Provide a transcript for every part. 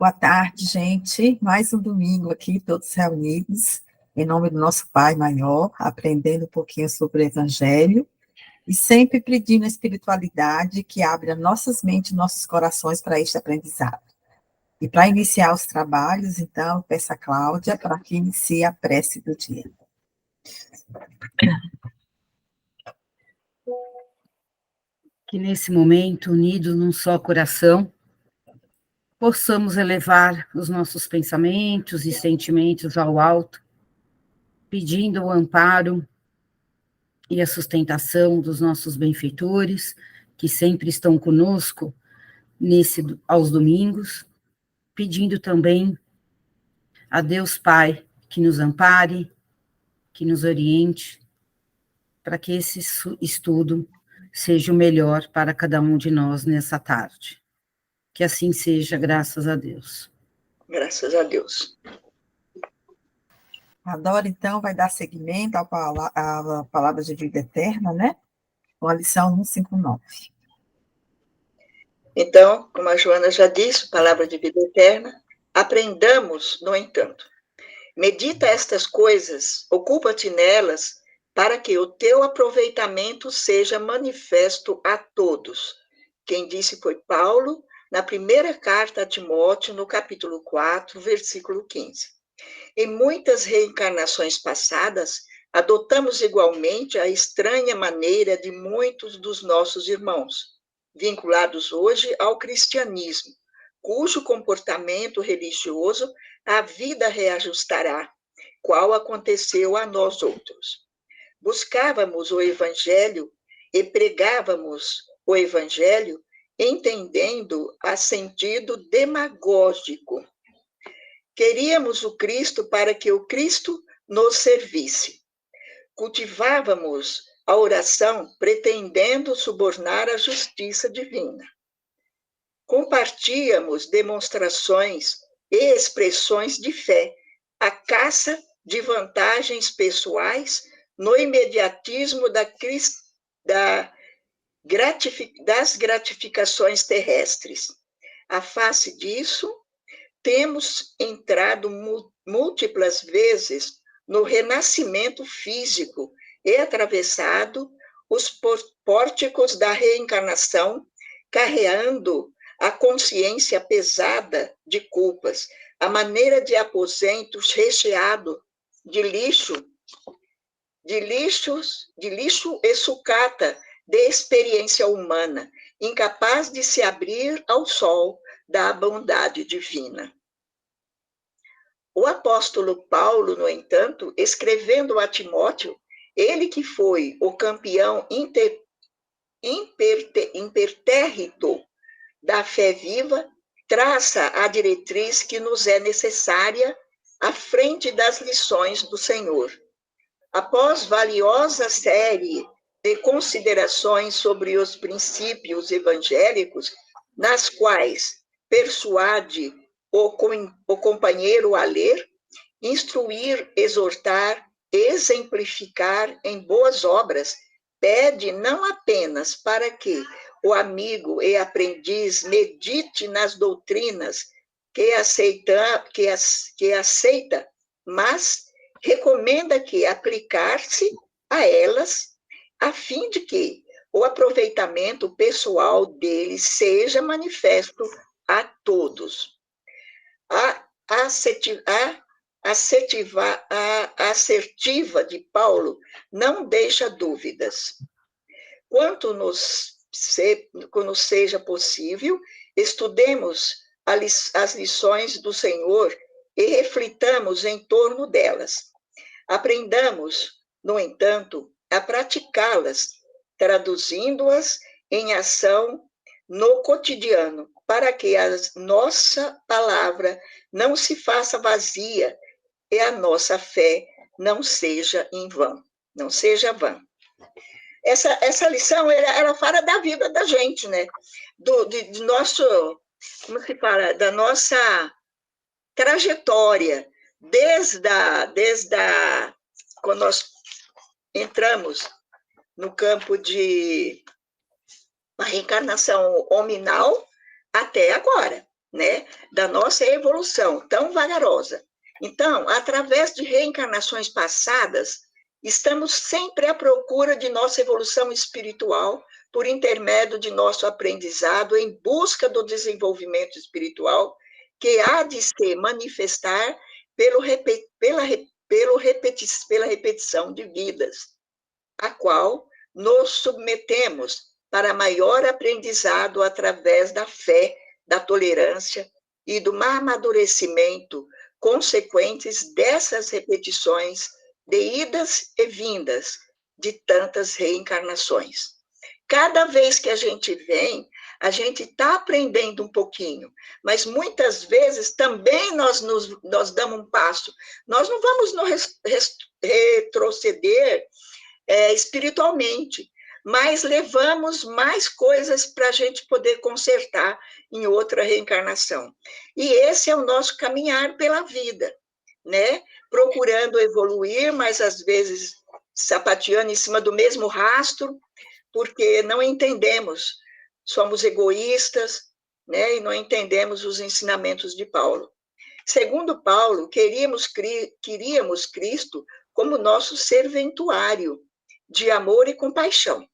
Boa tarde, gente. Mais um domingo aqui, todos reunidos, em nome do nosso Pai Maior, aprendendo um pouquinho sobre o Evangelho e sempre pedindo a espiritualidade que abra nossas mentes e nossos corações para este aprendizado. E para iniciar os trabalhos, então, peço a Cláudia para que inicie a prece do dia. Que nesse momento, unidos num só coração, possamos elevar os nossos pensamentos e sentimentos ao alto, pedindo o amparo e a sustentação dos nossos benfeitores, que sempre estão conosco aos domingos, pedindo também a Deus Pai que nos ampare, que nos oriente, para que esse estudo seja o melhor para cada um de nós nessa tarde. Que assim seja, graças a Deus. Graças a Deus. A Dora, então, vai dar seguimento à palavra de vida eterna, né? Com a lição 159. Então, como a Joana já disse, palavra de vida eterna, aprendamos, no entanto. Medita estas coisas, ocupa-te nelas, para que o teu aproveitamento seja manifesto a todos. Quem disse foi Paulo, na primeira carta a Timóteo, no capítulo 4, versículo 15. Em muitas reencarnações passadas, adotamos igualmente a estranha maneira de muitos dos nossos irmãos, vinculados hoje ao cristianismo, cujo comportamento religioso a vida reajustará, qual aconteceu a nós outros. Buscávamos o Evangelho e pregávamos o Evangelho entendendo a sentido demagógico. Queríamos o Cristo para que o Cristo nos servisse. Cultivávamos a oração pretendendo subornar a justiça divina. Compartíamos demonstrações e expressões de fé, à caça de vantagens pessoais no imediatismo das gratificações terrestres. À face disso, temos entrado múltiplas vezes no renascimento físico e atravessado os pórticos da reencarnação, carreando a consciência pesada de culpas, a maneira de aposentos recheado de lixo e sucata de experiência humana, incapaz de se abrir ao sol da bondade divina. O apóstolo Paulo, no entanto, escrevendo a Timóteo, ele que foi o campeão impertérrito da fé viva, traça a diretriz que nos é necessária à frente das lições do Senhor. Após valiosa série de considerações sobre os princípios evangélicos, nas quais persuade o companheiro a ler, instruir, exortar, exemplificar em boas obras, pede não apenas para que o amigo e aprendiz medite nas doutrinas que aceita, mas recomenda que aplicar-se a elas, a fim de que o aproveitamento pessoal dele seja manifesto a todos. A assertiva de Paulo não deixa dúvidas. Quando nos seja possível, estudemos as lições do Senhor e reflitamos em torno delas. Aprendamos, no entanto, a praticá-las, traduzindo-as em ação no cotidiano, para que a nossa palavra não se faça vazia e a nossa fé não seja em vão, não seja vã. Essa lição, ela fala da vida da gente, né? De nosso, como se fala, da nossa trajetória, desde quando nós entramos no campo de uma reencarnação hominal até agora. né, da nossa evolução tão vagarosa. Então, através de reencarnações passadas, estamos sempre à procura de nossa evolução espiritual, por intermédio de nosso aprendizado, em busca do desenvolvimento espiritual, que há de se manifestar pela repetição de vidas, a qual nos submetemos para maior aprendizado através da fé, da tolerância e do amadurecimento consequentes dessas repetições de idas e vindas de tantas reencarnações. Cada vez que a gente vem, a gente está aprendendo um pouquinho, mas muitas vezes também nós damos um passo. Nós não vamos retroceder espiritualmente, mas levamos mais coisas para a gente poder consertar em outra reencarnação. E esse é o nosso caminhar pela vida, né? Procurando evoluir, mas às vezes sapateando em cima do mesmo rastro, porque não entendemos, somos egoístas, né? E não entendemos os ensinamentos de Paulo. Segundo Paulo, queríamos Cristo como nosso serventuário de amor e compaixão.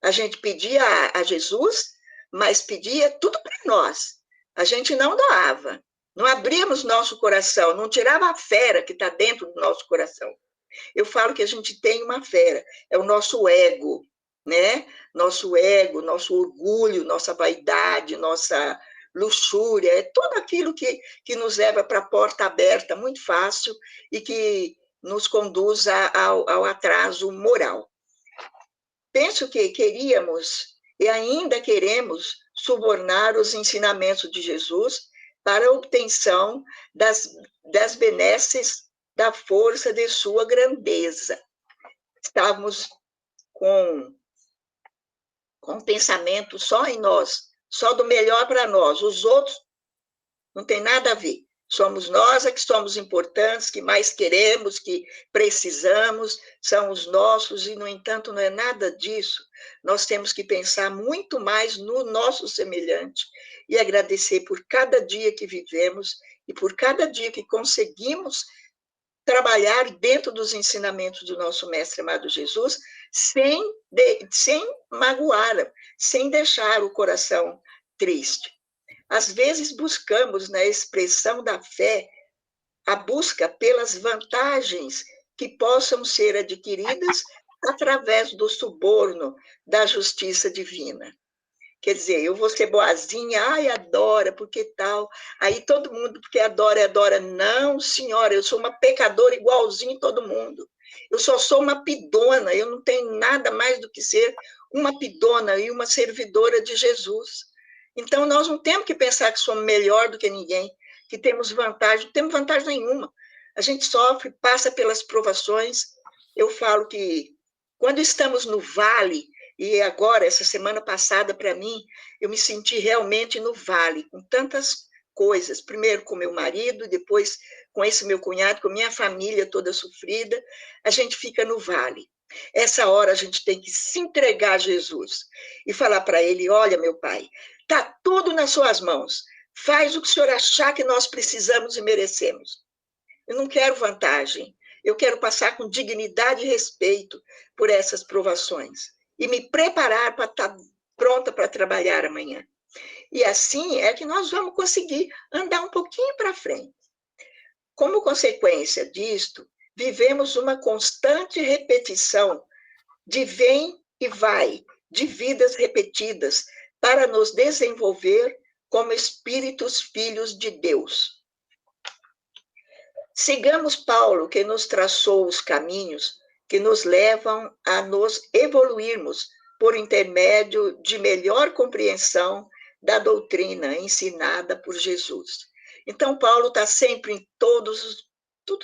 A gente pedia a Jesus, mas pedia tudo para nós. A gente não doava, não abríamos nosso coração, não tirava a fera que está dentro do nosso coração. Eu falo que a gente tem uma fera, é o nosso ego, né? Nosso ego, nosso orgulho, nossa vaidade, nossa luxúria, é tudo aquilo que nos leva para a porta aberta muito fácil e que nos conduz ao atraso moral. Penso que queríamos e ainda queremos subornar os ensinamentos de Jesus para a obtenção das benesses da força de sua grandeza. Estávamos com um pensamento só em nós, só do melhor para nós. Os outros não tem nada a ver. Somos nós que somos importantes, que mais queremos, que precisamos, são os nossos, e, no entanto, não é nada disso. Nós temos que pensar muito mais no nosso semelhante e agradecer por cada dia que vivemos e por cada dia que conseguimos trabalhar dentro dos ensinamentos do nosso Mestre amado Jesus, sem magoar, sem deixar o coração triste. Às vezes buscamos na expressão da fé a busca pelas vantagens que possam ser adquiridas através do suborno da justiça divina. Quer dizer, eu vou ser boazinha, ai, adora, porque tal. Aí todo mundo, porque adora. Não, senhora, eu sou uma pecadora igualzinho todo mundo. Eu só sou uma pidona, eu não tenho nada mais do que ser uma pidona e uma servidora de Jesus. Então, nós não temos que pensar que somos melhor do que ninguém, que temos vantagem, não temos vantagem nenhuma. A gente sofre, passa pelas provações. Eu falo que quando estamos no vale, e agora, essa semana passada, para mim, eu me senti realmente no vale, com tantas coisas. Primeiro com meu marido, depois com esse meu cunhado, com minha família toda sofrida. A gente fica no vale. Essa hora a gente tem que se entregar a Jesus e falar para ele, olha, meu pai, está tudo nas suas mãos. Faz o que o senhor achar que nós precisamos e merecemos. Eu não quero vantagem. Eu quero passar com dignidade e respeito por essas provações e me preparar para estar pronta para trabalhar amanhã. E assim é que nós vamos conseguir andar um pouquinho para frente. Como consequência disto, vivemos uma constante repetição de vem e vai, de vidas repetidas, para nos desenvolver como espíritos filhos de Deus. Sigamos Paulo, que nos traçou os caminhos que nos levam a nos evoluirmos por intermédio de melhor compreensão da doutrina ensinada por Jesus. Então, Paulo está sempre em tudo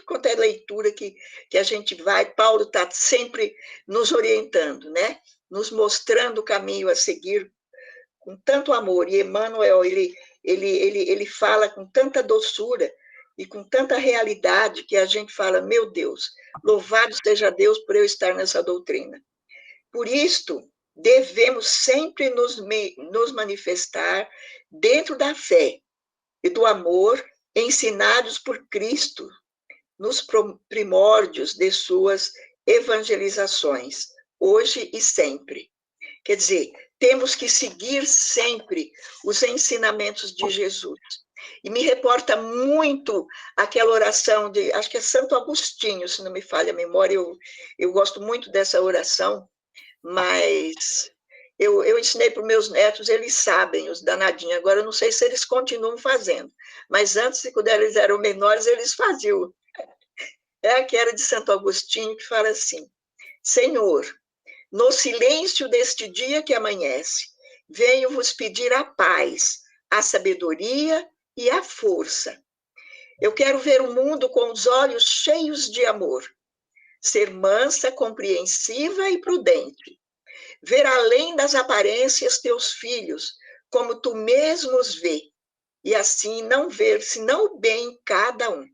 quanto é leitura que a gente vai, Paulo está sempre nos orientando, né? Nos mostrando o caminho a seguir com tanto amor. E Emmanuel, ele fala com tanta doçura e com tanta realidade que a gente fala, meu Deus, louvado seja Deus por eu estar nessa doutrina. Por isto, devemos sempre nos manifestar dentro da fé, e do amor ensinados por Cristo nos primórdios de suas evangelizações, hoje e sempre. Quer dizer, temos que seguir sempre os ensinamentos de Jesus. E me reporta muito aquela oração de, acho que é Santo Agostinho, se não me falha a memória, eu gosto muito dessa oração, mas eu ensinei para os meus netos, eles sabem, os danadinhos. Agora, eu não sei se eles continuam fazendo, mas antes, quando eles eram menores, eles faziam. É aquela de Santo Agostinho que fala assim: Senhor, no silêncio deste dia que amanhece, venho vos pedir a paz, a sabedoria e a força. Eu quero ver o mundo com os olhos cheios de amor, ser mansa, compreensiva e prudente, ver além das aparências teus filhos, como tu mesmo os vê, e assim não ver senão o bem em cada um.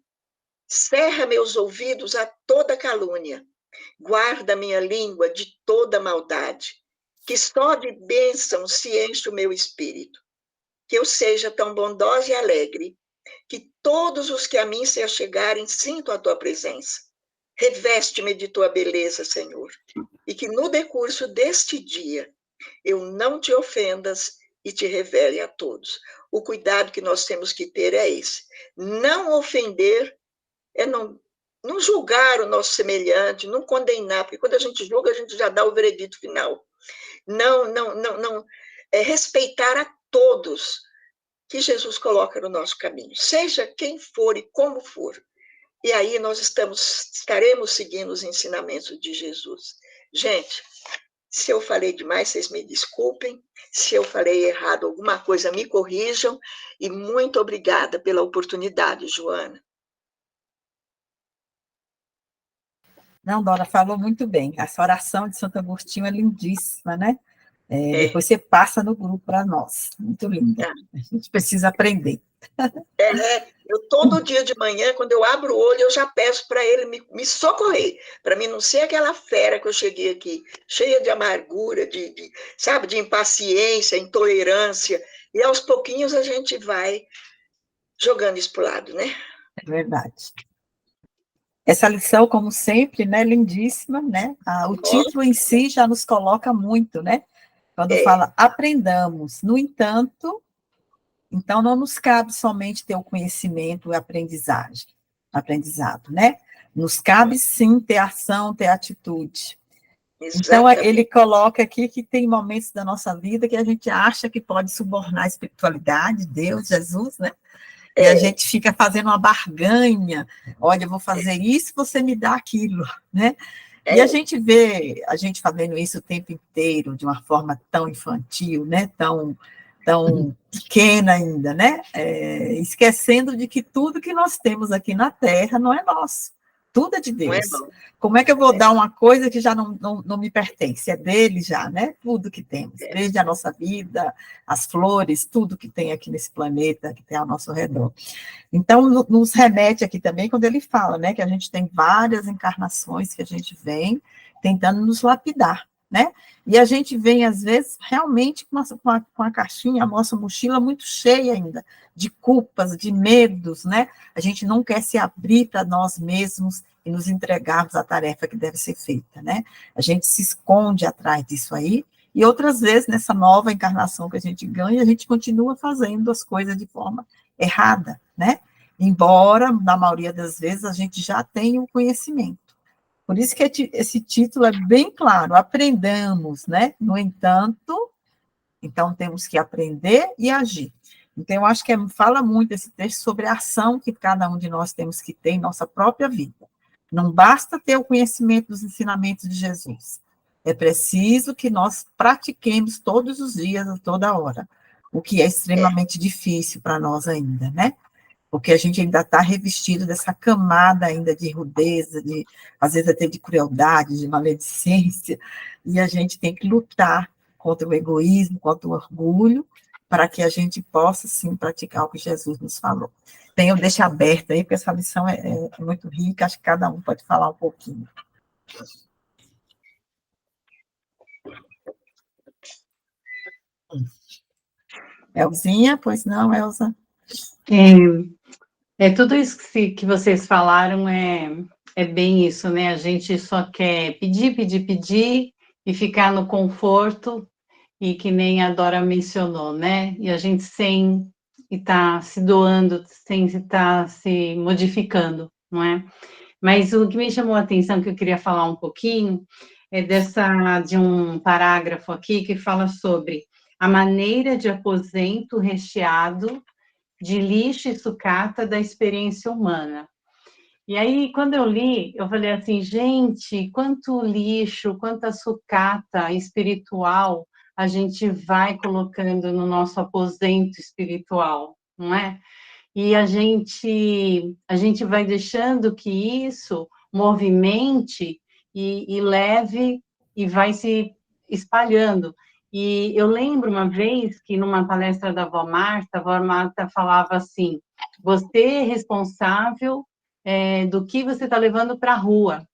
Cerra meus ouvidos a toda calúnia, guarda minha língua de toda maldade, que só de bênçãos se enche o meu espírito, que eu seja tão bondosa e alegre, que todos os que a mim se achegarem sintam a tua presença. Reveste-me de tua beleza, Senhor, e que no decurso deste dia eu não te ofendas e te revele a todos. O cuidado que nós temos que ter é esse: não ofender, é não julgar o nosso semelhante, não condenar, porque quando a gente julga, a gente já dá o veredito final. Não, respeitar a todos que Jesus coloca no nosso caminho, seja quem for e como for. E aí nós estaremos seguindo os ensinamentos de Jesus. Gente, se eu falei demais, vocês me desculpem. Se eu falei errado alguma coisa, me corrijam. E muito obrigada pela oportunidade, Joana. Não, Dora, falou muito bem. Essa oração de Santo Agostinho é lindíssima, né? Depois você passa no grupo para nós. Muito linda. A gente precisa aprender. Eu todo dia de manhã, quando eu abro o olho, eu já peço para ele me socorrer, para mim não ser aquela fera que eu cheguei aqui, cheia de amargura, sabe, de impaciência, intolerância, e aos pouquinhos a gente vai jogando isso para o lado, né? É verdade. Essa lição, como sempre, né, lindíssima, né? O título em si já nos coloca muito, né? Quando fala aprendamos. No entanto, então não nos cabe somente ter o conhecimento e aprendizado, né? Nos cabe sim ter ação, ter atitude. Então, ele coloca aqui que tem momentos da nossa vida que a gente acha que pode subornar a espiritualidade, Deus, Jesus, né? E a gente fica fazendo uma barganha, olha, eu vou fazer isso, você me dá aquilo, né? E a gente vê a gente fazendo isso o tempo inteiro, de uma forma tão infantil, né? Tão pequena ainda, né? Esquecendo de que tudo que nós temos aqui na Terra não é nosso, tudo é de Deus. Como é que eu vou dar uma coisa que já não me pertence? É dele já, né? Tudo que temos, desde a nossa vida, as flores, tudo que tem aqui nesse planeta, que tem ao nosso redor. Então, nos remete aqui também, quando ele fala, né, que a gente tem várias encarnações que a gente vem tentando nos lapidar, né? E a gente vem, às vezes, realmente com a caixinha, a nossa mochila muito cheia ainda, de culpas, de medos, né? A gente não quer se abrir para nós mesmos e nos entregarmos à tarefa que deve ser feita, né? A gente se esconde atrás disso aí, e outras vezes, nessa nova encarnação que a gente ganha, a gente continua fazendo as coisas de forma errada, né? Embora, na maioria das vezes, a gente já tenha o conhecimento. Por isso que esse título é bem claro, aprendamos, né? No entanto, então temos que aprender e agir. Então, eu acho que fala muito esse texto sobre a ação que cada um de nós temos que ter em nossa própria vida. Não basta ter o conhecimento dos ensinamentos de Jesus. É preciso que nós pratiquemos todos os dias, a toda hora, o que é extremamente difícil para nós ainda, né? Porque a gente ainda está revestido dessa camada ainda de rudeza, às vezes até de crueldade, de maledicência, e a gente tem que lutar contra o egoísmo, contra o orgulho, para que a gente possa, sim, praticar o que Jesus nos falou. Bem, eu deixo aberto aí, porque essa lição é muito rica, acho que cada um pode falar um pouquinho. Elzinha, pois não, Elza? Tudo isso que vocês falaram é bem isso, né? A gente só quer pedir, pedir, pedir e ficar no conforto, e que nem a Dora mencionou, né? E a gente sem estar se doando, sem estar se modificando, não é? Mas o que me chamou a atenção, que eu queria falar um pouquinho, é de um parágrafo aqui que fala sobre a maneira de aposento recheado de lixo e sucata da experiência humana. E aí, quando eu li, eu falei assim, gente, quanto lixo, quanta sucata espiritual a gente vai colocando no nosso aposento espiritual, não é? E a gente vai deixando que isso movimente e leve e vai se espalhando. E eu lembro uma vez que numa palestra da a avó Marta falava assim, você é responsável do que você está levando para a rua.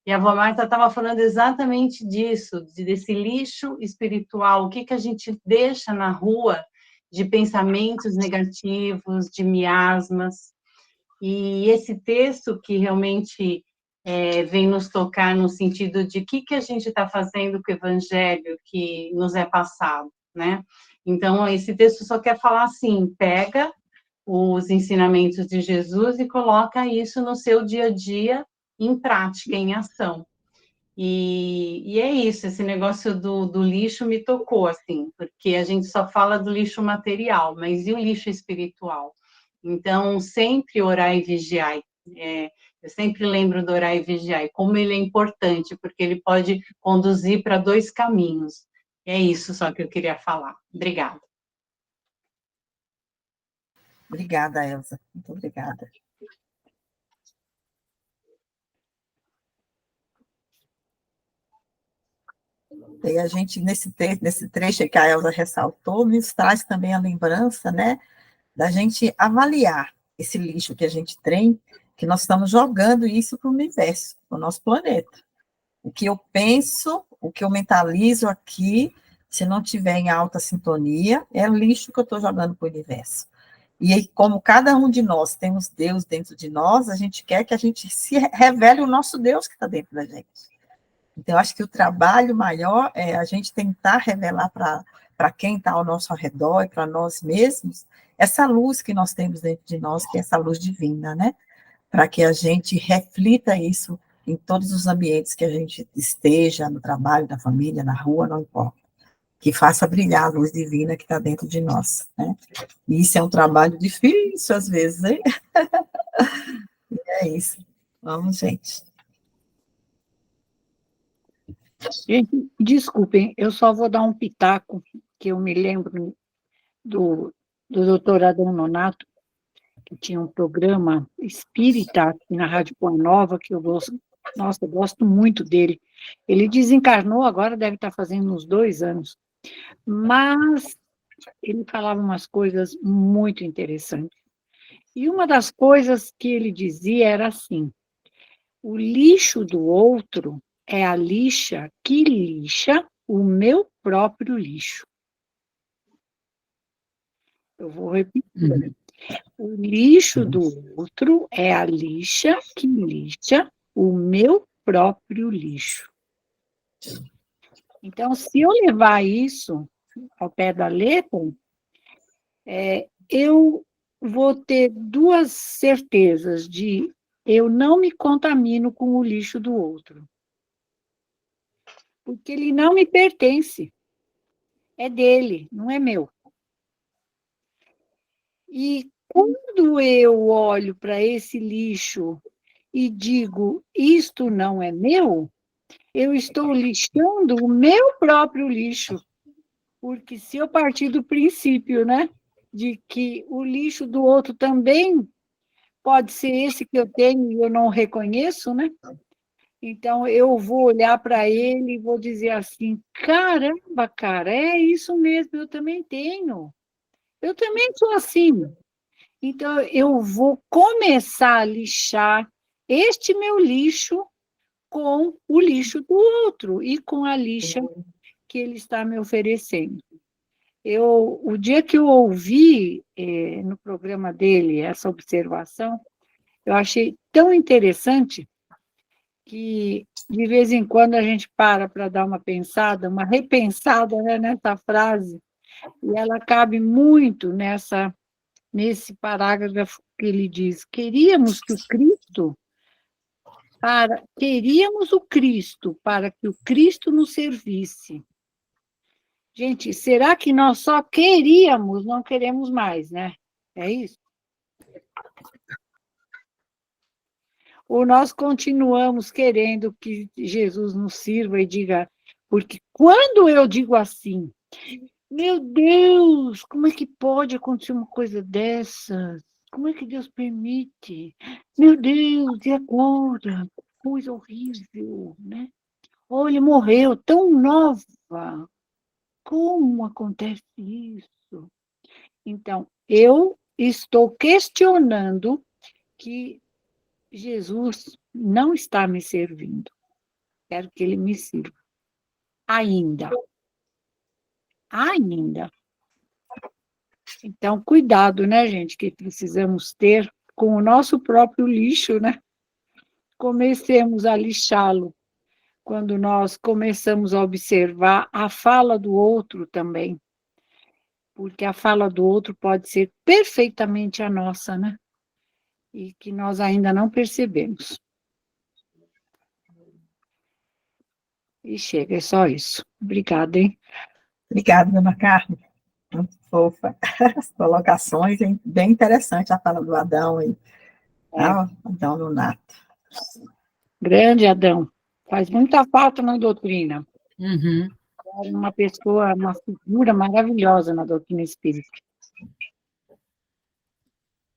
E a avó Marta estava falando exatamente disso, desse lixo espiritual, o que a gente deixa na rua de pensamentos negativos, de miasmas. E esse texto que realmente vem nos tocar no sentido de o que a gente está fazendo com o evangelho que nos é passado, né? Então, esse texto só quer falar assim, pega os ensinamentos de Jesus e coloca isso no seu dia a dia em prática, em ação. E é isso, esse negócio do lixo me tocou, assim, porque a gente só fala do lixo material, mas e o lixo espiritual? Então, sempre orar e vigiar. Eu sempre lembro do orar e vigiar, e como ele é importante, porque ele pode conduzir para dois caminhos. É isso só que eu queria falar. Obrigada. Obrigada, Elza. Muito obrigada. E a gente, nesse trecho que a Elza ressaltou, nos traz também a lembrança, né, da gente avaliar esse lixo que a gente tem, que nós estamos jogando isso para o universo, para o nosso planeta. O que eu penso, o que eu mentalizo aqui, se não tiver em alta sintonia, é lixo que eu estou jogando para o universo. E aí, como cada um de nós temos Deus dentro de nós, a gente quer que a gente se revele o nosso Deus que está dentro da gente. Então, eu acho que o trabalho maior é a gente tentar revelar para quem está ao nosso redor e para nós mesmos essa luz que nós temos dentro de nós, que é essa luz divina, né? Para que a gente reflita isso em todos os ambientes que a gente esteja, no trabalho, na família, na rua, não importa. Que faça brilhar a luz divina que está dentro de nós, né? E isso é um trabalho difícil, às vezes, hein? É isso. Vamos, gente. Gente, desculpem, eu só vou dar um pitaco, que eu me lembro do doutor Adão Nonato, que tinha um programa espírita aqui na Rádio Boa Nova, que eu gosto, nossa, eu gosto muito dele. Ele desencarnou, agora deve estar fazendo uns 2 anos, mas ele falava umas coisas muito interessantes. E uma das coisas que ele dizia era assim, o lixo do outro é a lixa que lixa o meu próprio lixo. Eu vou repetir. O lixo do outro é a lixa que lixa o meu próprio lixo. Então, se eu levar isso ao pé da letra, eu vou ter 2 certezas de eu não me contamino com o lixo do outro. Porque ele não me pertence. É dele, não é meu. E quando eu olho para esse lixo e digo, isto não é meu, eu estou lixando o meu próprio lixo. Porque se eu partir do princípio, né, de que o lixo do outro também pode ser esse que eu tenho e eu não reconheço, né? Então, eu vou olhar para ele e vou dizer assim, caramba, cara, é isso mesmo, eu também tenho. Eu também sou assim. Então, eu vou começar a lixar este meu lixo com o lixo do outro e com a lixa que ele está me oferecendo. O dia que eu ouvi no programa dele essa observação, eu achei tão interessante que, de vez em quando, a gente para dar uma pensada, uma repensada, né, nessa frase, e ela cabe muito nesse parágrafo que ele diz: queríamos o Cristo para que o Cristo nos servisse. Gente, será que nós só queríamos, não queremos mais, né? É isso? Ou nós continuamos querendo que Jesus nos sirva e diga, porque quando eu digo assim, meu Deus, como é que pode acontecer uma coisa dessas? Como é que Deus permite? Meu Deus, e agora? Coisa horrível, né? Ou ele morreu tão nova. Como acontece isso? Então, eu estou questionando que Jesus não está me servindo. Quero que ele me sirva. Ainda. Ainda. Então, cuidado, né, gente, que precisamos ter com o nosso próprio lixo, né? Comecemos a lixá-lo quando nós começamos a observar a fala do outro também, porque a fala do outro pode ser perfeitamente a nossa, né? E que nós ainda não percebemos. E chega, é só isso. Obrigada, hein? Obrigada, dona Carmen. Muito fofa. As colocações, hein? Bem interessante a fala do Adão aí. Adão Nonato. Grande Adão. Faz muita falta na doutrina. Uhum. Uma pessoa, uma figura maravilhosa na doutrina espírita.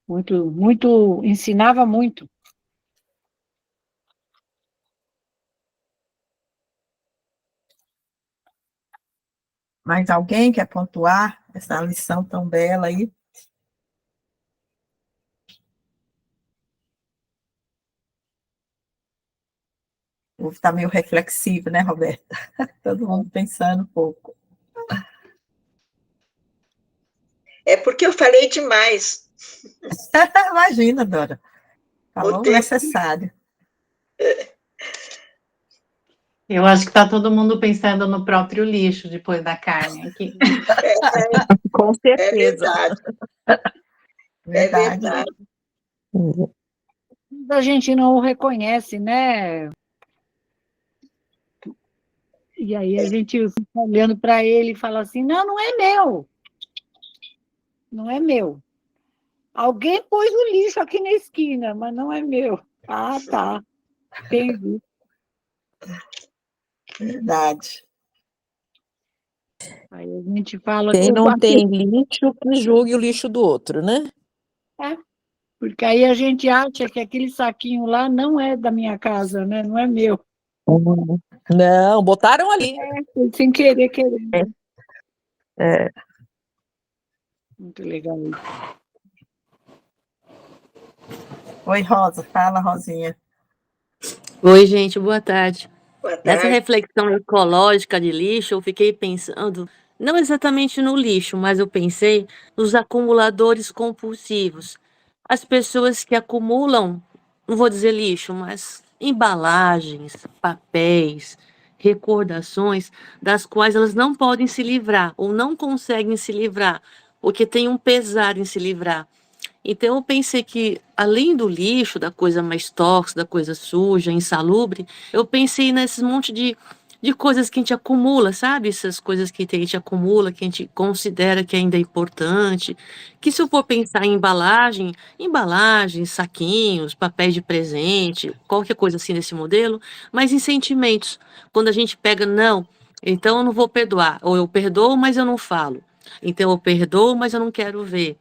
Muito, muito, ensinava muito. Mais alguém quer pontuar essa lição tão bela aí? O povo está meio reflexivo, né, Roberta? Todo mundo pensando um pouco. É porque eu falei demais. Imagina, Dora. Falou o necessário. Eu acho que está todo mundo pensando no próprio lixo depois da carne aqui. Com certeza. É verdade. Verdade. É verdade. A gente não o reconhece, né? E aí a gente fica olhando para ele e fala assim, não, não é meu. Não é meu. Alguém pôs o lixo aqui na esquina, mas não é meu. Ah, tá. Entendi. Verdade. Aí a gente fala... Quem não tem lixo, que julgue o lixo do outro, né? É, porque aí a gente acha que aquele saquinho lá não é da minha casa, né? Não é meu. Não, botaram ali. Foi sem querer, querendo. É. Muito legal isso. Oi, Rosa. Fala, Rosinha. Oi, gente, boa tarde. Boa Nessa tarde. reflexão ecológica de lixo, eu fiquei pensando, não exatamente no lixo, mas eu pensei nos acumuladores compulsivos. As pessoas que acumulam, não vou dizer lixo, mas embalagens, papéis, recordações, das quais elas não podem se livrar ou não conseguem se livrar, porque tem um pesar em se livrar. Então eu pensei que, além do lixo, da coisa mais tóxica, da coisa suja, insalubre, eu pensei nesses monte de coisas que a gente acumula, sabe? Essas coisas que a gente acumula, que a gente considera que ainda é importante. Que se eu for pensar em embalagens, saquinhos, papéis de presente, qualquer coisa assim desse modelo, mas em sentimentos. Quando a gente pega, não, então eu não vou perdoar. Ou eu perdoo, mas eu não falo. Então eu perdoo, mas eu não quero ver.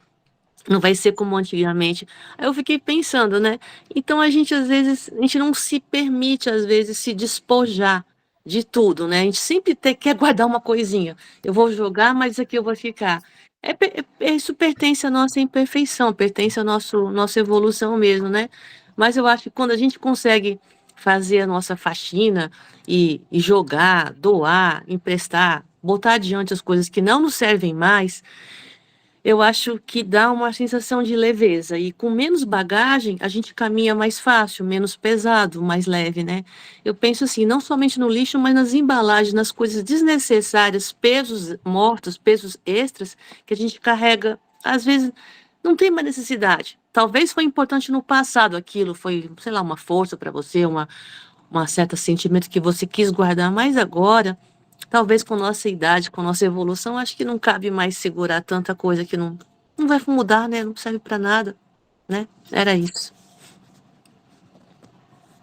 Não vai ser como antigamente. Aí eu fiquei pensando, né? Então a gente às vezes, a gente não se permite às vezes se despojar de tudo, né? A gente sempre quer guardar uma coisinha. Eu vou jogar, mas isso aqui eu vou ficar. Isso pertence à nossa imperfeição, pertence à nossa evolução mesmo, né? Mas eu acho que quando a gente consegue fazer a nossa faxina e jogar, doar, emprestar, botar adiante as coisas que não nos servem mais, eu acho que dá uma sensação de leveza. E com menos bagagem, a gente caminha mais fácil, menos pesado, mais leve, né? Eu penso assim, não somente no lixo, mas nas embalagens, nas coisas desnecessárias, pesos mortos, pesos extras, que a gente carrega, às vezes, não tem mais necessidade. Talvez foi importante no passado aquilo, foi, sei lá, uma força para você, uma certa sentimento que você quis guardar, mas agora, talvez com nossa idade, com nossa evolução, acho que não cabe mais segurar tanta coisa que não vai mudar, né? Não serve para nada, né? Era isso.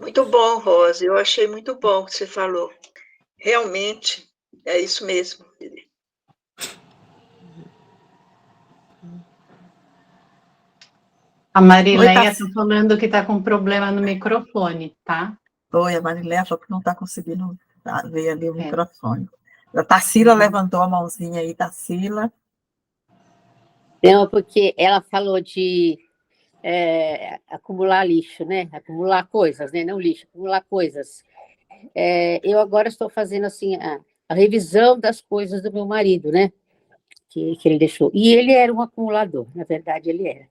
Muito bom, Rosa. Eu achei muito bom o que você falou. Realmente, é isso mesmo. A Oi, Marileia está Tassi. falando que está com problema no microfone, tá? Oi, a Marileia falou que não está conseguindo ver ali o É. microfone. A Tarsila levantou a mãozinha aí, Tarsila. Não, porque ela falou de acumular lixo, né? Acumular coisas, né? Não lixo, acumular coisas. Eu agora estou fazendo assim a revisão das coisas do meu marido, né? Que ele deixou. E ele era um acumulador, na verdade ele era.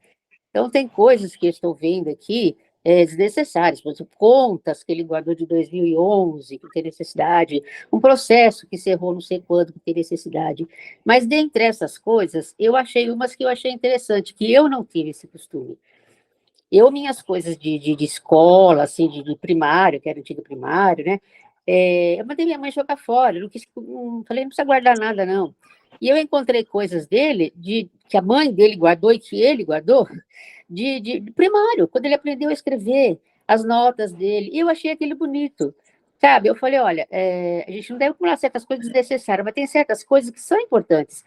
Então tem coisas que eu estou vendo aqui desnecessárias, por exemplo, contas que ele guardou de 2011, que tem necessidade, um processo que cerrou não sei quando, que tem necessidade. Mas dentre essas coisas, eu achei umas que eu achei interessante, que eu não tive esse costume. Minhas coisas de escola, assim, de primário, que era antigo primário, né? Eu mandei minha mãe jogar fora, falei, não precisa guardar nada, não. E eu encontrei coisas dele, que a mãe dele guardou e que ele guardou, de primário, quando ele aprendeu a escrever, as notas dele, e eu achei aquilo bonito. Sabe, eu falei, olha, a gente não deve acumular certas coisas desnecessárias, mas tem certas coisas que são importantes.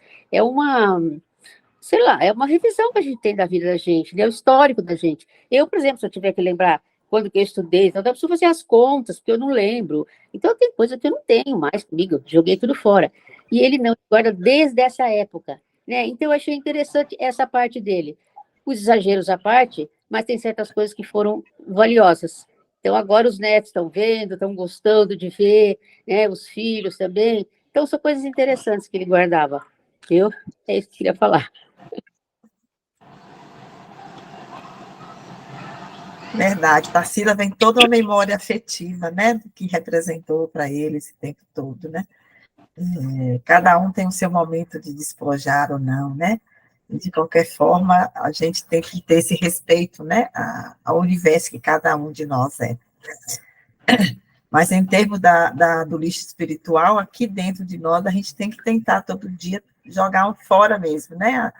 Sei lá, é uma revisão que a gente tem da vida da gente, né? O histórico da gente. Eu, por exemplo, se eu tiver que lembrar quando que eu estudei, então eu preciso fazer as contas, porque eu não lembro. Então, tem coisa que eu não tenho mais comigo, joguei tudo fora. E ele não, guarda desde essa época, né? Então, eu achei interessante essa parte dele. Os exageros à parte, mas tem certas coisas que foram valiosas. Então, agora os netos estão vendo, estão gostando de ver, né? Os filhos também. Então, são coisas interessantes que ele guardava. Viu? É isso que eu queria falar. Verdade, Tarsila vem toda uma memória afetiva, né, do que representou para ele esse tempo todo, né? Cada um tem o seu momento de despojar ou não, né? E de qualquer forma, a gente tem que ter esse respeito, né, ao universo que cada um de nós é. Mas em termos do lixo espiritual, aqui dentro de nós, a gente tem que tentar todo dia jogar fora mesmo, né?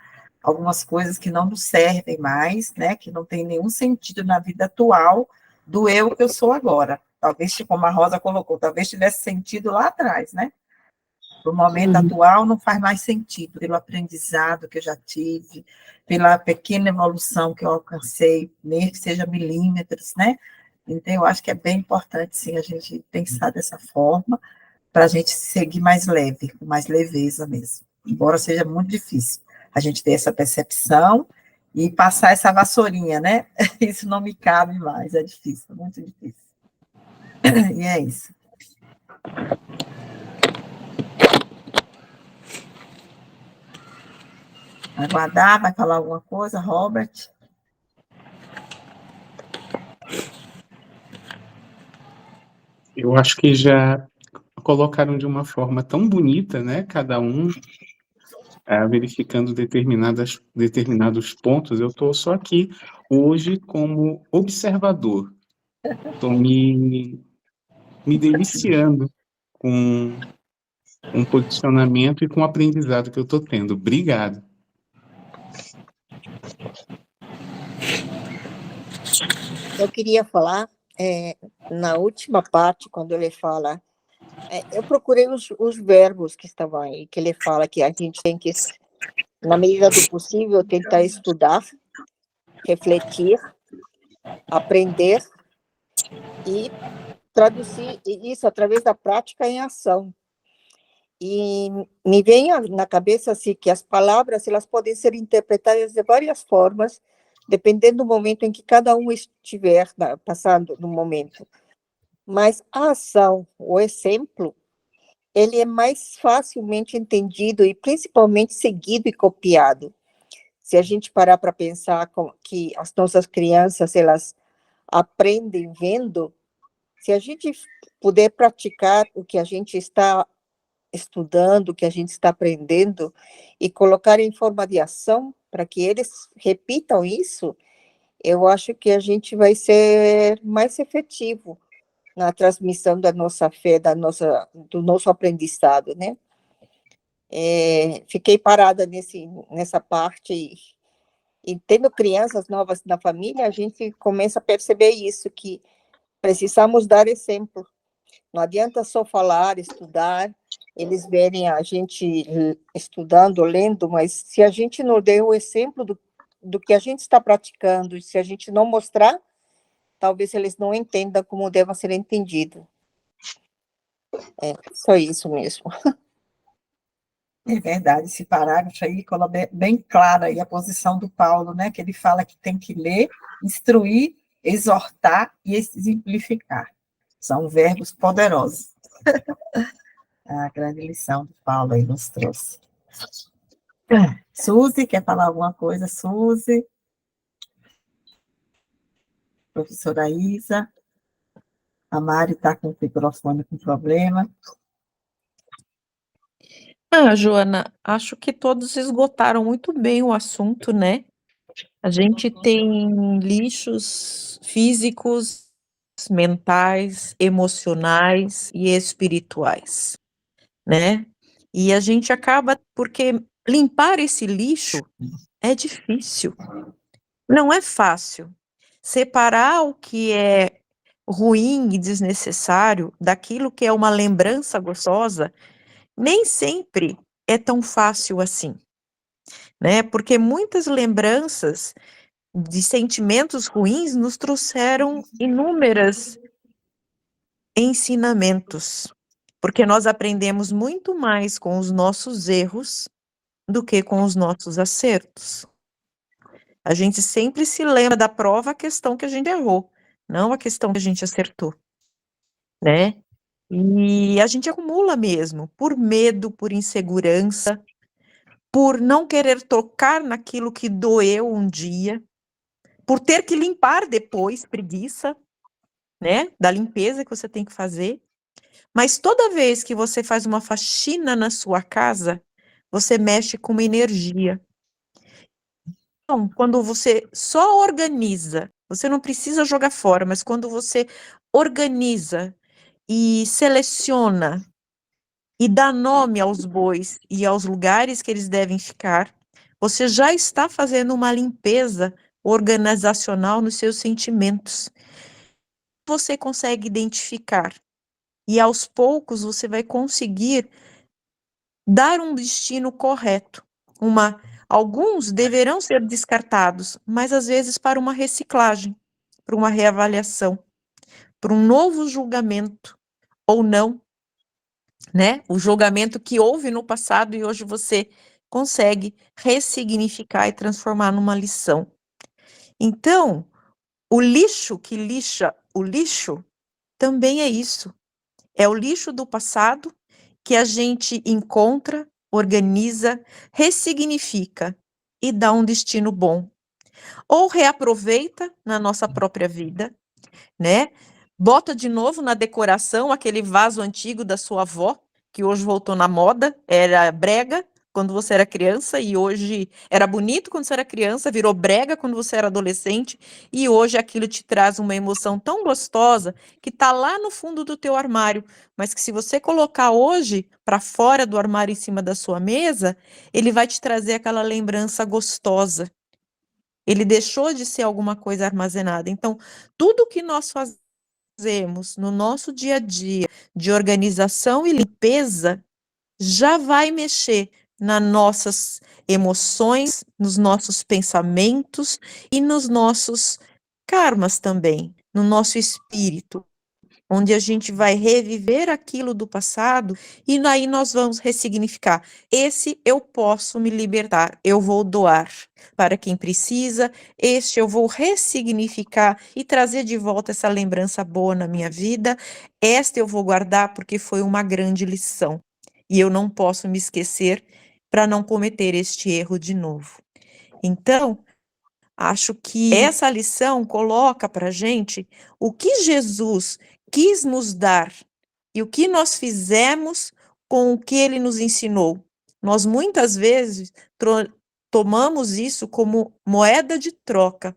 Algumas coisas que não nos servem mais, né? Que não tem nenhum sentido na vida atual do eu que eu sou agora. Talvez, como a Rosa colocou, talvez tivesse sentido lá atrás, né? No momento atual não faz mais sentido, pelo aprendizado que eu já tive, pela pequena evolução que eu alcancei, mesmo que seja milímetros, né? Então, eu acho que é bem importante, sim, a gente pensar dessa forma, para a gente seguir mais leve, com mais leveza mesmo. Embora seja muito difícil a gente ter essa percepção e passar essa vassourinha, né? Isso não me cabe mais, é difícil, muito difícil. E é isso. Aguardar, vai falar alguma coisa, Robert? Eu acho que já colocaram de uma forma tão bonita, né? Cada um verificando determinados pontos. Eu estou só aqui hoje como observador. Estou me deliciando com um posicionamento e com o aprendizado que eu estou tendo. Obrigado. Eu queria falar, na última parte, quando ele fala, eu procurei os verbos que estavam aí, que ele fala que a gente tem que, na medida do possível, tentar estudar, refletir, aprender e traduzir isso através da prática em ação. E me vem na cabeça assim, que as palavras elas podem ser interpretadas de várias formas, dependendo do momento em que cada um estiver passando no momento. Mas a ação, o exemplo, ele é mais facilmente entendido e principalmente seguido e copiado. Se a gente parar para pensar que as nossas crianças, elas aprendem vendo, se a gente puder praticar o que a gente está estudando, o que a gente está aprendendo, e colocar em forma de ação, para que eles repitam isso, eu acho que a gente vai ser mais efetivo na transmissão da nossa fé, do nosso aprendizado, né? Fiquei parada nessa parte, e tendo crianças novas na família, a gente começa a perceber isso, que precisamos dar exemplo. Não adianta só falar, estudar, eles verem a gente estudando, lendo, mas se a gente não der o exemplo do que a gente está praticando, e se a gente não mostrar, talvez eles não entendam como deva ser entendido. Só isso mesmo. É verdade, esse parágrafo aí coloca bem clara aí a posição do Paulo, né, que ele fala que tem que ler, instruir, exortar e exemplificar. São verbos poderosos. A grande lição do Paulo aí nos trouxe. Suzy, quer falar alguma coisa, Suzy? Professora Isa? A Mari está com o microfone com problema. Joana, acho que todos esgotaram muito bem o assunto, né? A gente tem lixos físicos, mentais, emocionais e espirituais, né? E a gente acaba, porque limpar esse lixo é difícil, não é fácil. Separar o que é ruim e desnecessário daquilo que é uma lembrança gostosa, nem sempre é tão fácil assim, né? Porque muitas lembranças de sentimentos ruins nos trouxeram inúmeros ensinamentos, porque nós aprendemos muito mais com os nossos erros do que com os nossos acertos. A gente sempre se lembra da prova a questão que a gente errou, não a questão que a gente acertou, né? E a gente acumula mesmo, por medo, por insegurança, por não querer tocar naquilo que doeu um dia, por ter que limpar depois, preguiça, né, da limpeza que você tem que fazer. Mas toda vez que você faz uma faxina na sua casa, você mexe com uma energia. Então, quando você só organiza, você não precisa jogar fora, mas quando você organiza e seleciona e dá nome aos bois e aos lugares que eles devem ficar, você já está fazendo uma limpeza organizacional nos seus sentimentos. Você consegue identificar e aos poucos você vai conseguir dar um destino correto. Alguns deverão ser descartados, mas às vezes para uma reciclagem, para uma reavaliação, para um novo julgamento, ou não, né? O julgamento que houve no passado e hoje você consegue ressignificar e transformar numa lição. Então, o lixo que lixa o lixo também é isso. É o lixo do passado que a gente encontra, organiza, ressignifica e dá um destino bom. Ou reaproveita na nossa própria vida, né? Bota de novo na decoração aquele vaso antigo da sua avó, que hoje voltou na moda, era brega quando você era criança e hoje era bonito quando você era criança, virou brega quando você era adolescente e hoje aquilo te traz uma emoção tão gostosa que tá lá no fundo do teu armário, mas que se você colocar hoje para fora do armário em cima da sua mesa, ele vai te trazer aquela lembrança gostosa. Ele deixou de ser alguma coisa armazenada. Então, tudo que nós fazemos no nosso dia a dia de organização e limpeza já vai mexer nas nossas emoções, nos nossos pensamentos e nos nossos karmas também, no nosso espírito. onde a gente vai reviver aquilo do passado e aí nós vamos ressignificar. Esse eu posso me libertar, eu vou doar para quem precisa, este eu vou ressignificar e trazer de volta essa lembrança boa na minha vida, esta eu vou guardar porque foi uma grande lição e eu não posso me esquecer para não cometer este erro de novo. Então, acho que essa lição coloca para a gente o que Jesus quis nos dar e o que nós fizemos com o que ele nos ensinou. Nós muitas vezes tomamos isso como moeda de troca.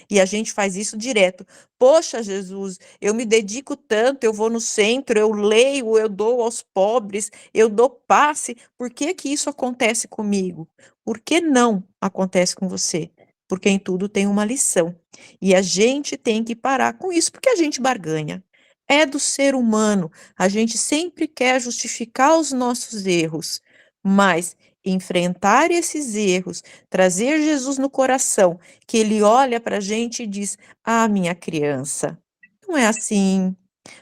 E a gente faz isso direto. Poxa, Jesus, eu me dedico tanto, eu vou no centro, eu leio, eu dou aos pobres, eu dou passe. Por que que isso acontece comigo? Por que não acontece com você? Porque em tudo tem uma lição. E a gente tem que parar com isso, porque a gente barganha. É do ser humano. A gente sempre quer justificar os nossos erros, mas enfrentar esses erros, trazer Jesus no coração, que ele olha para a gente e diz: ah, minha criança, não é assim.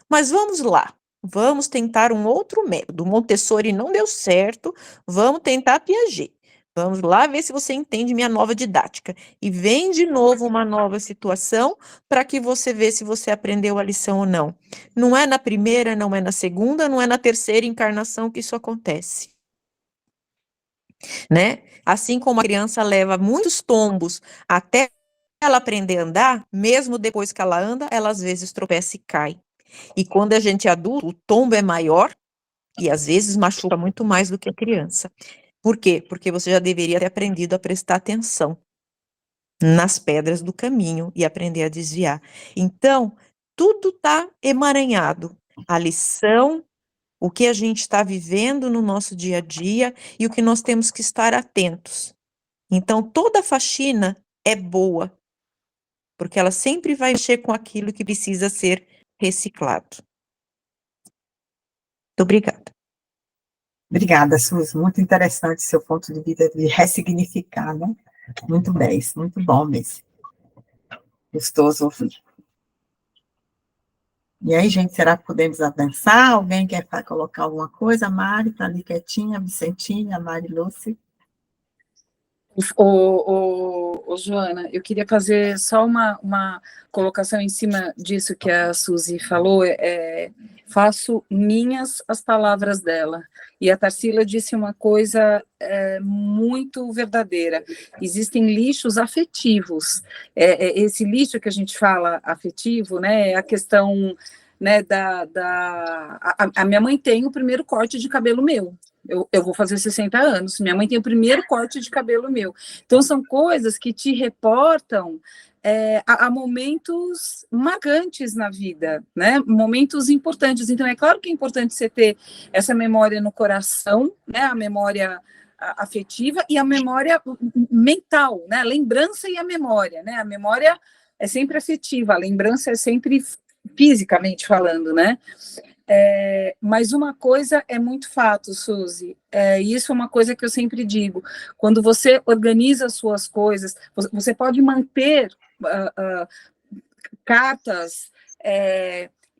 Mas vamos lá, vamos tentar um outro método. Montessori não deu certo, vamos tentar Piaget. Vamos lá ver se você entende minha nova didática. E vem de novo uma nova situação para que você veja se você aprendeu a lição ou não. Não é na primeira, não é na segunda, não é na terceira encarnação que isso acontece. Né? Assim como a criança leva muitos tombos até ela aprender a andar, mesmo depois que ela anda, ela às vezes tropeça e cai. E quando a gente é adulto, o tombo é maior e às vezes machuca muito mais do que a criança. Por quê? Porque você já deveria ter aprendido a prestar atenção nas pedras do caminho e aprender a desviar. Então, tudo está emaranhado. A lição, o que a gente está vivendo no nosso dia a dia e o que nós temos que estar atentos. Então, toda faxina é boa, porque ela sempre vai mexer com aquilo que precisa ser reciclado. Muito obrigada. Obrigada, Suzy. Muito interessante seu ponto de vista de ressignificar, né? Muito bem, muito bom mesmo. Gostoso ouvir. E aí, gente, será que podemos avançar? Alguém quer colocar alguma coisa? A Mari está ali quietinha, a Vicentinha, a Mari Lúcia. Joana, eu queria fazer só uma colocação em cima disso que a Suzy falou. Faço minhas as palavras dela. E a Tarsila disse uma coisa muito verdadeira. Existem lixos afetivos. Esse lixo que a gente fala afetivo, né, é a questão, né, a minha mãe tem o primeiro corte de cabelo meu. Eu vou fazer 60 anos, minha mãe tem o primeiro corte de cabelo meu. Então, são coisas que te reportam a momentos marcantes na vida, né? Momentos importantes. Então, é claro que é importante você ter essa memória no coração, né? A memória afetiva e a memória mental, né? A lembrança e a memória, né? A memória é sempre afetiva, a lembrança é sempre fisicamente falando, né? Mas uma coisa é muito fato, Suzy, isso é uma coisa que eu sempre digo, quando você organiza as suas coisas, você pode manter cartas,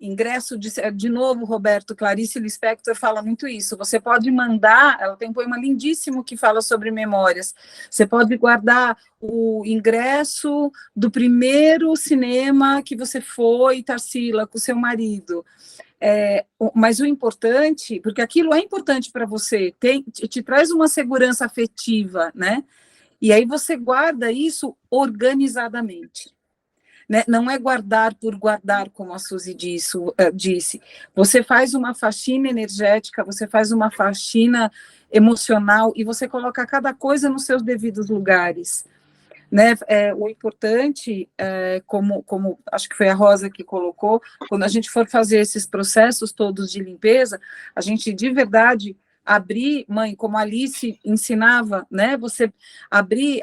ingresso de novo, Roberto, Clarice Lispector fala muito isso, você pode mandar, ela tem um poema lindíssimo que fala sobre memórias, você pode guardar o ingresso do primeiro cinema que você foi, Tarsila, com seu marido, mas o importante, porque aquilo é importante para você, te traz uma segurança afetiva, né? E aí você guarda isso organizadamente. Né? Não é guardar por guardar, como a Suzy disse. Você faz uma faxina energética, você faz uma faxina emocional e você coloca cada coisa nos seus devidos lugares. Né? O importante, como acho que foi a Rosa que colocou, quando a gente for fazer esses processos todos de limpeza, a gente de verdade abrir, mãe, como a Alice ensinava, né? Você abrir,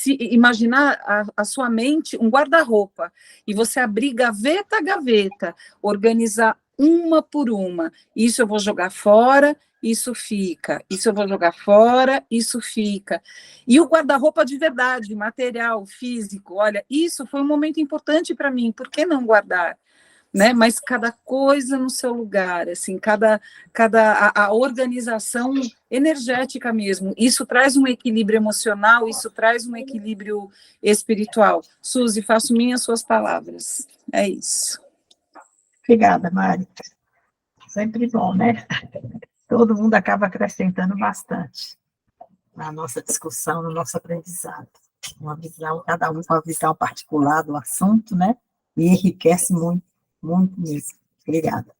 imaginar a sua mente um guarda-roupa e você abrir gaveta a gaveta, organizar uma por uma. Isso eu vou jogar fora, isso fica. Isso eu vou jogar fora, isso fica. E o guarda-roupa de verdade, material, físico, olha, isso foi um momento importante para mim. Por que não guardar? né? Mas cada coisa no seu lugar, assim, a organização energética mesmo. Isso traz um equilíbrio emocional, isso traz um equilíbrio espiritual. Suzy, faço minhas suas palavras. É isso. Obrigada, Mari. Sempre bom, né? Todo mundo acaba acrescentando bastante na nossa discussão, no nosso aprendizado. Uma visão, cada um com uma visão particular do assunto, né? E enriquece muito, muito mesmo. Obrigada.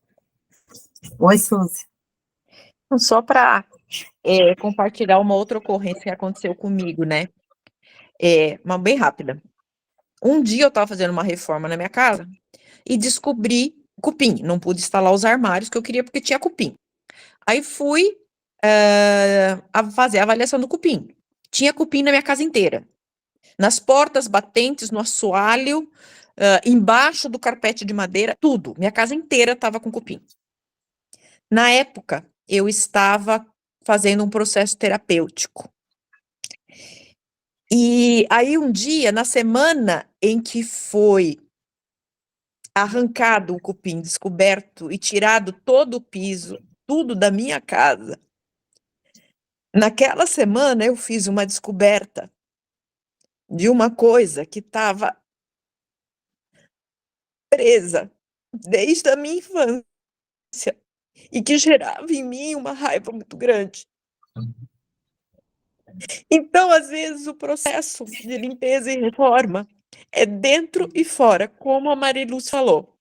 Oi, Suzy. Só para compartilhar uma outra ocorrência que aconteceu comigo, né? Uma bem rápida. Um dia eu estava fazendo uma reforma na minha casa e descobri cupim. Não pude instalar os armários que eu queria porque tinha cupim. Aí fui a fazer a avaliação do cupim. Tinha cupim na minha casa inteira. Nas portas, batentes, no assoalho, embaixo do carpete de madeira, tudo. Minha casa inteira estava com cupim. Na época, eu estava fazendo um processo terapêutico. E aí, um dia, na semana em que foi arrancado o cupim, descoberto e tirado todo o piso, tudo da minha casa, naquela semana eu fiz uma descoberta de uma coisa que estava presa desde a minha infância e que gerava em mim uma raiva muito grande. Então, às vezes, o processo de limpeza e reforma é dentro e fora, como a Mariluz falou.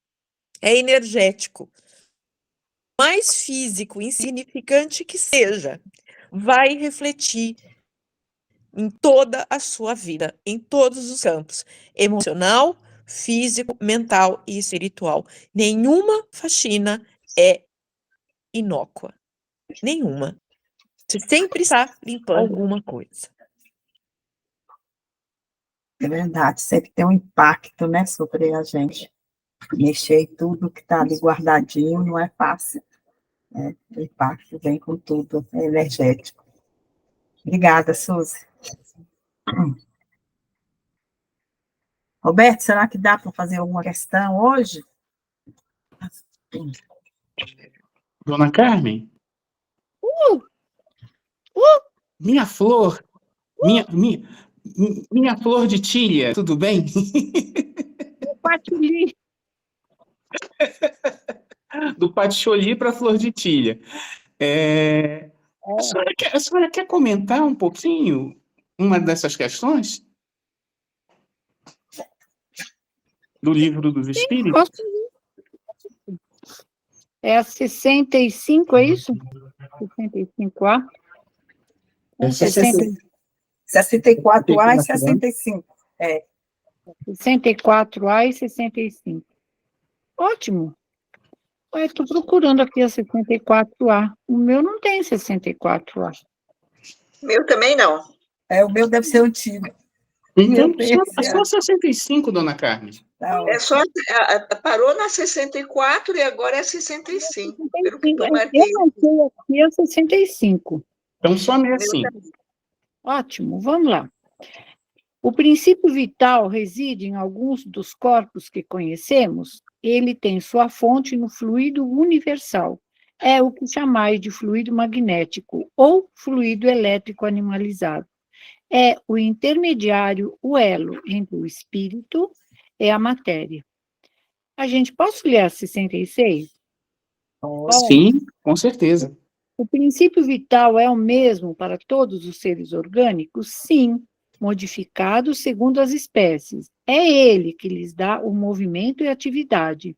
É energético. Mais físico, insignificante que seja, vai refletir em toda a sua vida, em todos os campos, emocional, físico, mental e espiritual. Nenhuma faxina é inócua. Nenhuma. Você sempre está limpando alguma coisa. É verdade, sempre tem um impacto, né, sobre a gente. Mexer em tudo que está ali guardadinho não é fácil. Né? O impacto vem com tudo, é energético. Obrigada, Suzy. Roberto, será que dá para fazer alguma questão hoje? Dona Carmen? Minha flor, minha flor de tilha, tudo bem? Do patioli para flor de tilha. A senhora quer comentar um pouquinho uma dessas questões? Do Livro dos Espíritos? É a 65, é isso? 65A? 64A e 65. 64A e 65. Ótimo. Estou procurando aqui a 64A. O meu não tem 64A. Meu também não. O meu deve ser antigo. Então, só 65, Dona Carmen. Parou na 64 e agora é 65. Pelo que eu marquei aqui a 65. Então, só 65. Ótimo, vamos lá. O princípio vital reside em alguns dos corpos que conhecemos. Ele tem sua fonte no fluido universal. É o que chamais de fluido magnético ou fluido elétrico animalizado. É o intermediário, o elo entre o espírito e a matéria. A gente, posso ler a 66? Sim, com certeza. O princípio vital é o mesmo para todos os seres orgânicos? Sim, modificado segundo as espécies. É ele que lhes dá o movimento e atividade.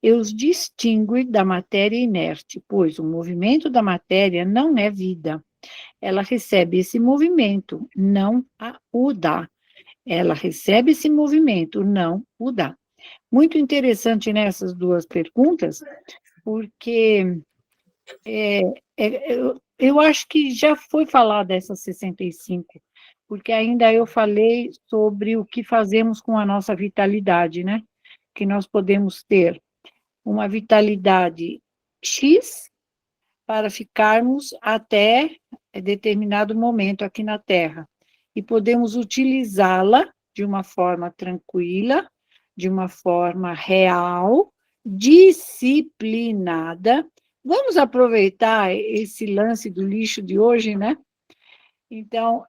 E os distingue da matéria inerte, pois o movimento da matéria não é vida. Ela recebe esse movimento, não o dá. Ela recebe esse movimento, não o dá. Muito interessante nessas duas perguntas, porque eu acho que já foi falado dessa 65, porque ainda eu falei sobre o que fazemos com a nossa vitalidade, né? Que nós podemos ter uma vitalidade X para ficarmos até determinado momento aqui na Terra, e podemos utilizá-la de uma forma tranquila, de uma forma real, disciplinada. Vamos aproveitar esse lance do lixo de hoje, né? Então,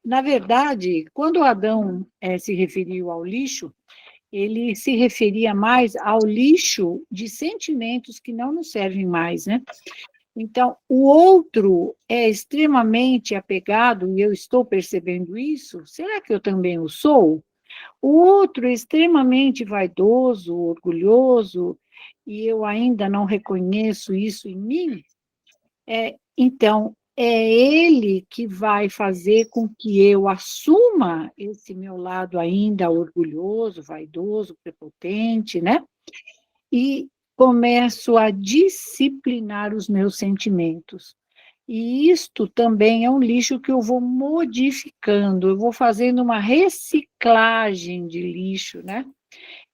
na verdade, quando Adão se referiu ao lixo, ele se referia mais ao lixo de sentimentos que não nos servem mais, né? Então, o outro é extremamente apegado, e eu estou percebendo isso, será que eu também o sou? O outro é extremamente vaidoso, orgulhoso, e eu ainda não reconheço isso em mim. Então, é ele que vai fazer com que eu assuma esse meu lado ainda orgulhoso, vaidoso, prepotente, né? E começo a disciplinar os meus sentimentos. E isto também é um lixo que eu vou modificando, eu vou fazendo uma reciclagem de lixo, né?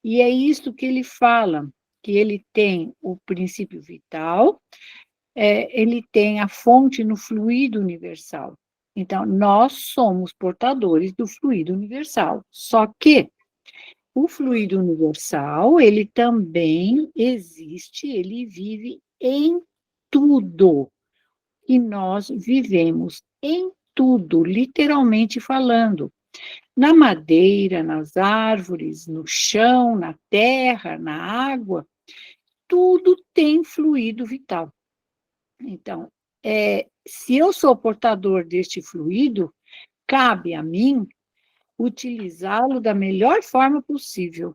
E é isso que ele fala, que ele tem o princípio vital, ele tem a fonte no fluido universal. Então, nós somos portadores do fluido universal. Só que o fluido universal, ele também existe, ele vive em tudo. E nós vivemos em tudo, literalmente falando. Na madeira, nas árvores, no chão, na terra, na água, tudo tem fluido vital. Então, se eu sou portador deste fluido, cabe a mim utilizá-lo da melhor forma possível,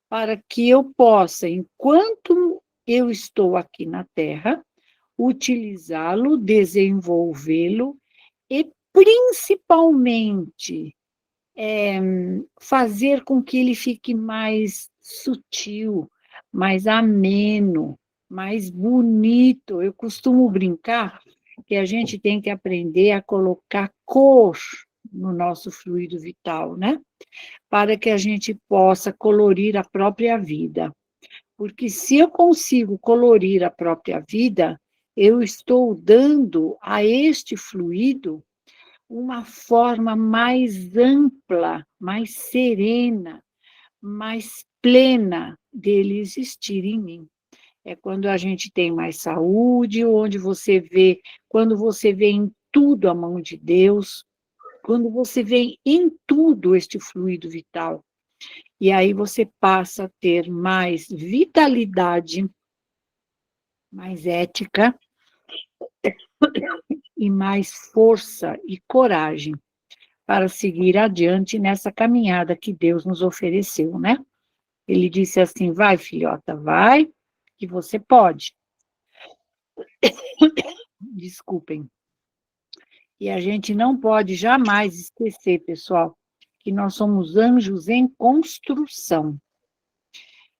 para que eu possa, enquanto eu estou aqui na Terra, utilizá-lo, desenvolvê-lo e, principalmente, fazer com que ele fique mais sutil, mais ameno, mais bonito. Eu costumo brincar que a gente tem que aprender a colocar cor no nosso fluido vital, né? Para que a gente possa colorir a própria vida. Porque se eu consigo colorir a própria vida, eu estou dando a este fluido uma forma mais ampla, mais serena, mais plena dele existir em mim. É quando a gente tem mais saúde, quando você vê em tudo a mão de Deus, quando você vê em tudo este fluido vital. E aí você passa a ter mais vitalidade, mais ética e mais força e coragem para seguir adiante nessa caminhada que Deus nos ofereceu, né? Ele disse assim: vai, filhota, vai, que você pode. Desculpem. E a gente não pode jamais esquecer, pessoal, que nós somos anjos em construção.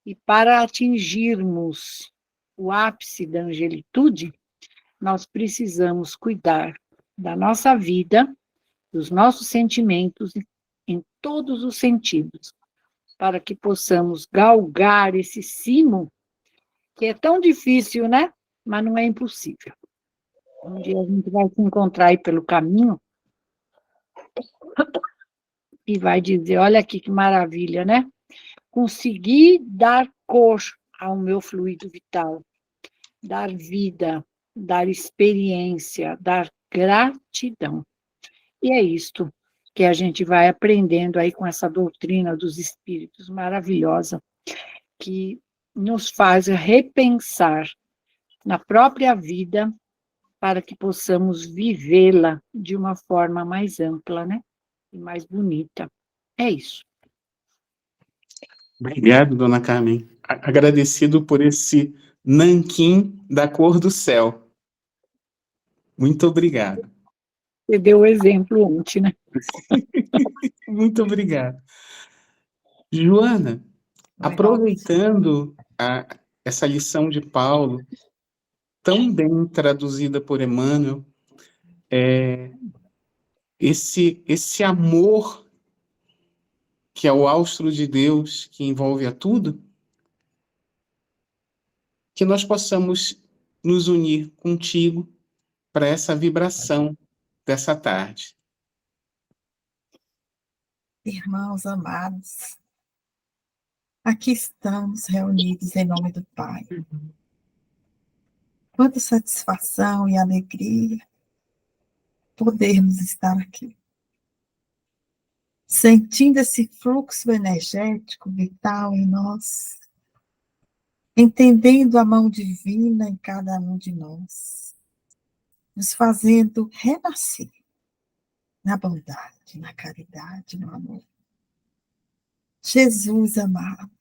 E para atingirmos o ápice da angelitude, nós precisamos cuidar da nossa vida, dos nossos sentimentos, em todos os sentidos, para que possamos galgar esse cimo, que é tão difícil, né? Mas não é impossível. Um dia a gente vai se encontrar aí pelo caminho e vai dizer, olha aqui que maravilha, né? Consegui dar cor ao meu fluido vital, dar vida, dar experiência, dar gratidão. E é isto que a gente vai aprendendo aí com essa doutrina dos espíritos maravilhosa, que nos faz repensar na própria vida para que possamos vivê-la de uma forma mais ampla, né? E mais bonita. É isso. Obrigado, dona Carmen. Agradecido por esse nanquim da cor do céu. Muito obrigado. Você deu o exemplo ontem, né? Muito obrigado. Joana, aproveitando essa lição de Paulo, tão bem traduzida por Emmanuel, esse amor que é o austro de Deus, que envolve a tudo, que nós possamos nos unir contigo para essa vibração dessa tarde. Irmãos amados, aqui estamos reunidos em nome do Pai. Quanta satisfação e alegria podermos estar aqui, sentindo esse fluxo energético vital em nós, entendendo a mão divina em cada um de nós, nos fazendo renascer na bondade, na caridade, no amor. Jesus amado,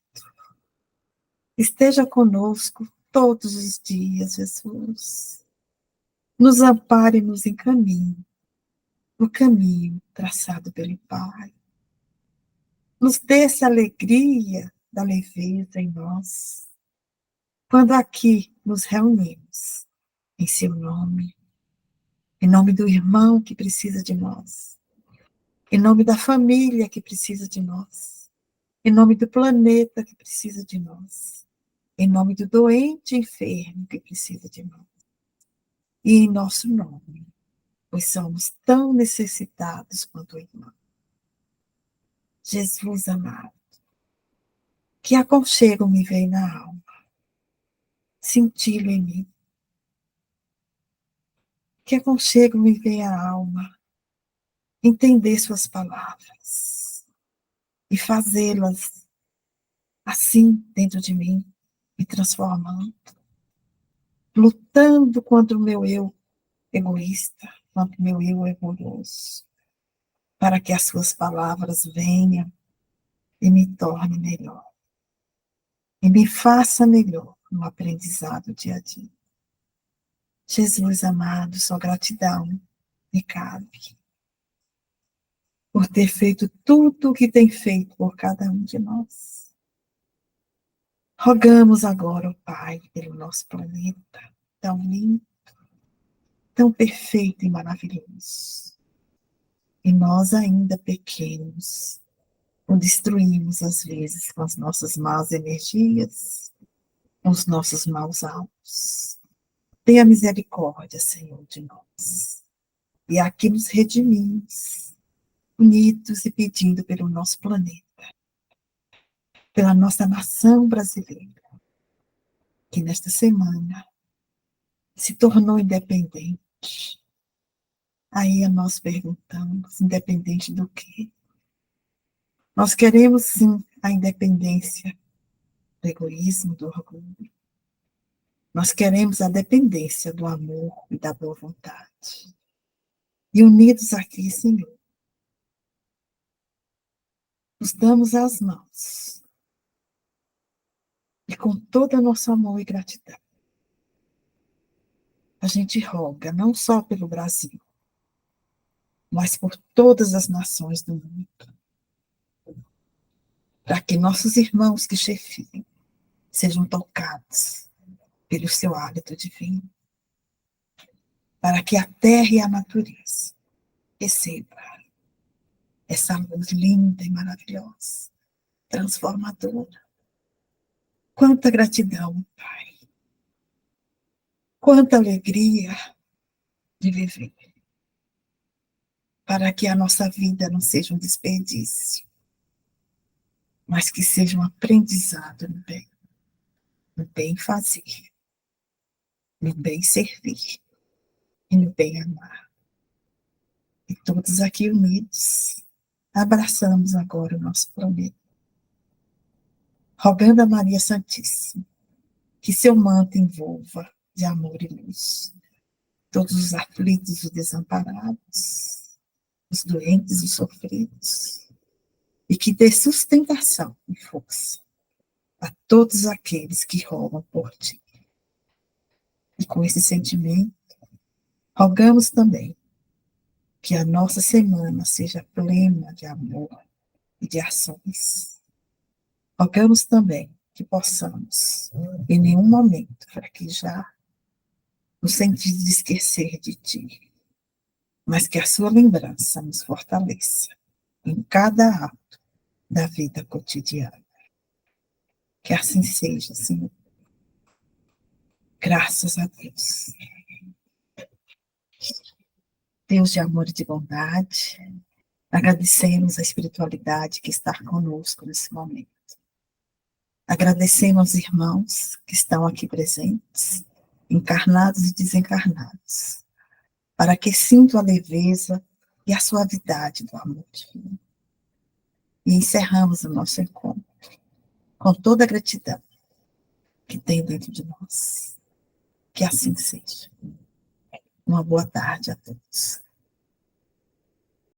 esteja conosco todos os dias, Jesus. Nos ampare e nos encaminhe no caminho traçado pelo Pai. Nos dê essa alegria da leveza em nós, quando aqui nos reunimos em seu nome, em nome do irmão que precisa de nós, em nome da família que precisa de nós, em nome do planeta que precisa de nós, em nome do doente enfermo que precisa de nós, e em nosso nome, pois somos tão necessitados quanto o irmão. Jesus amado, que aconchego me veio na alma, senti-lo em mim. Que aconchego me veio à alma, entender suas palavras e fazê-las assim dentro de mim, me transformando, lutando contra o meu eu egoísta, contra o meu eu orgulhoso, para que as suas palavras venham e me tornem melhor, e me faça melhor no aprendizado dia a dia. Jesus amado, só gratidão me cabe por ter feito tudo o que tem feito por cada um de nós. Rogamos agora, ó Pai, pelo nosso planeta, tão lindo, tão perfeito e maravilhoso. E nós ainda pequenos, o destruímos às vezes com as nossas más energias, com os nossos maus alvos. Tenha misericórdia, Senhor, de nós. E aqui nos redimimos, unidos e pedindo pelo nosso planeta, pela nossa nação brasileira, que nesta semana se tornou independente. Aí nós perguntamos, independente do quê? Nós queremos sim a independência do egoísmo, do orgulho. Nós queremos a dependência do amor e da boa vontade. E unidos aqui, Senhor, nos damos as mãos. E com todo o nosso amor e gratidão, a gente roga, não só pelo Brasil, mas por todas as nações do mundo, para que nossos irmãos que chefiam sejam tocados pelo seu hálito divino, para que a terra e a natureza recebam essa luz linda e maravilhosa, transformadora. Quanta gratidão, Pai. Quanta alegria de viver. Para que a nossa vida não seja um desperdício, mas que seja um aprendizado no bem fazer, no bem servir e no bem amar. E todos aqui unidos, abraçamos agora o nosso planeta, rogando a Maria Santíssima que seu manto envolva de amor e luz todos os aflitos e desamparados, os doentes e sofridos, e que dê sustentação e força a todos aqueles que rogam por ti. E com esse sentimento, rogamos também que a nossa semana seja plena de amor e de ações. Rogamos também que possamos, em nenhum momento, fraquejar, no sentido de esquecer de ti, mas que a sua lembrança nos fortaleça em cada ato da vida cotidiana. Que assim seja, Senhor. Graças a Deus. Deus de amor e de bondade, agradecemos a espiritualidade que está conosco nesse momento. Agradecemos aos irmãos que estão aqui presentes, encarnados e desencarnados, para que sintam a leveza e a suavidade do amor divino. E encerramos o nosso encontro com toda a gratidão que tem dentro de nós. Que assim seja. Uma boa tarde a todos.